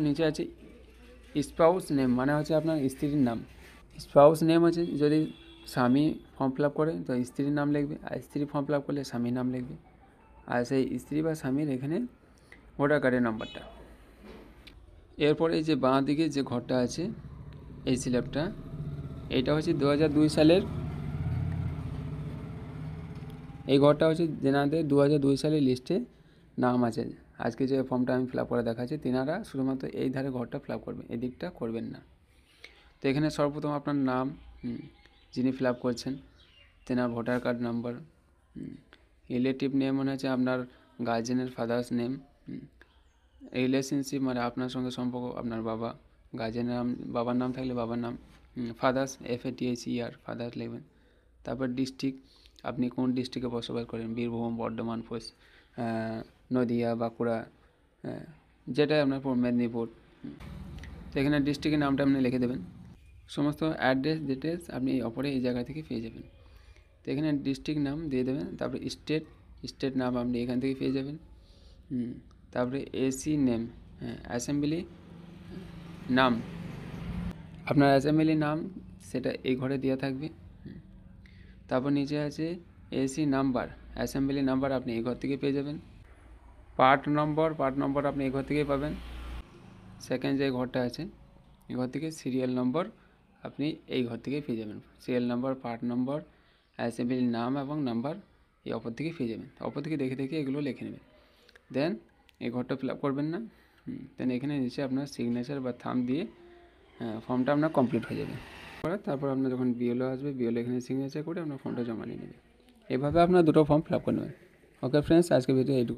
নিচে আছে spouse name, মানে হচ্ছে আপনার স্ত্রীর নাম। স্পাউস নেম আছে যদি স্বামী ফর্ম ফিল আপ করে তো স্ত্রীর নাম লিখবে, আর স্ত্রী ফর্ম ফিল আপ করলে স্বামীর নাম লিখবে, আর সেই স্ত্রী বা স্বামীর এখানে ভোটার কার্ডের নাম্বারটা। এরপরে যে বাঁ দিকে যে ঘরটা আছে এই স্ল্যাবটা, এইটা হচ্ছে 2002 সালের, এই ঘরটা হচ্ছে যেনাদের 2002 সালের লিস্টে নাম আছে। আজকে যে ফর্মটা আমি ফিল আপ করে দেখাচ্ছি তেনারা শুধুমাত্র এই ধারে ঘরটা ফিল আপ করবেন, এদিকটা করবেন না। তো এখানে সর্বপ্রথম আপনার নাম, যিনি ফিল আপ করছেন তেনার voter card number, relative name মানে হচ্ছে আপনার গার্জেনের ফাদার্স নেম, রিলেশনশিপ মানে আপনার সঙ্গে সম্পর্ক আপনার বাবা, গার্জেনের নাম, বাবার নাম থাকলে বাবার নাম, ফাদার্স FATHER ফাদার্স লিখবেন। তারপর ডিস্ট্রিক্ট, আপনি কোন ডিস্ট্রিক্টে বসবাস করেন, বীরভূম, বর্ধমান, নদিয়া, বাঁকুড়া, যেটা আপনার মেদিনীপুর, তো এখানে ডিস্ট্রিক্টের নামটা আপনি লিখে দেবেন। সমস্ত অ্যাড্রেস ডিটেলস আপনি অপরে এই জায়গা থেকে পেয়ে যাবেন। তো এখানে ডিস্ট্রিক্ট নাম দিয়ে দেবেন, তারপরে স্টেট নাম আপনি এখান থেকে পেয়ে যাবেন। তারপরে AC নেম, অ্যাসেম্বলি নাম, আপনার অ্যাসেম্বলি নাম সেটা এই ঘরে দেওয়া থাকবে। তারপর নিচে আছে AC নাম্বার, অ্যাসেম্বলি নাম্বার আপনি এই ঘর থেকে পেয়ে যাবেন। পার্ট নম্বর আপনি এই ঘর থেকেই পাবেন। সেকেন্ড যে ঘরটা আছে এই ঘর থেকে সিরিয়াল নম্বর আপনি এই ঘর থেকেই পেয়ে যাবেন। Serial number, part number, assembly নাম এবং নাম্বার এই অপর থেকে পেয়ে যাবেন। অপর থেকে দেখে দেখে এগুলো লিখে নেবেন। দেন এই ঘরটা ফিল আপ করবেন না, দেন এখানে নিচে আপনার সিগনেচার বা থাম্ব দিয়ে ফর্মটা আপনার কমপ্লিট হয়ে যাবে। তারপর আপনার যখন BLO আসবে, BLO এখানে সিগনেচার করে আপনার ফর্মটা জমা নিয়ে নেবে। এভাবে আপনার দুটো ফর্ম ফিল আপ করে নেবেন। ওকে ফ্রেন্ডস, আজকে ভিডিও এইটুকু।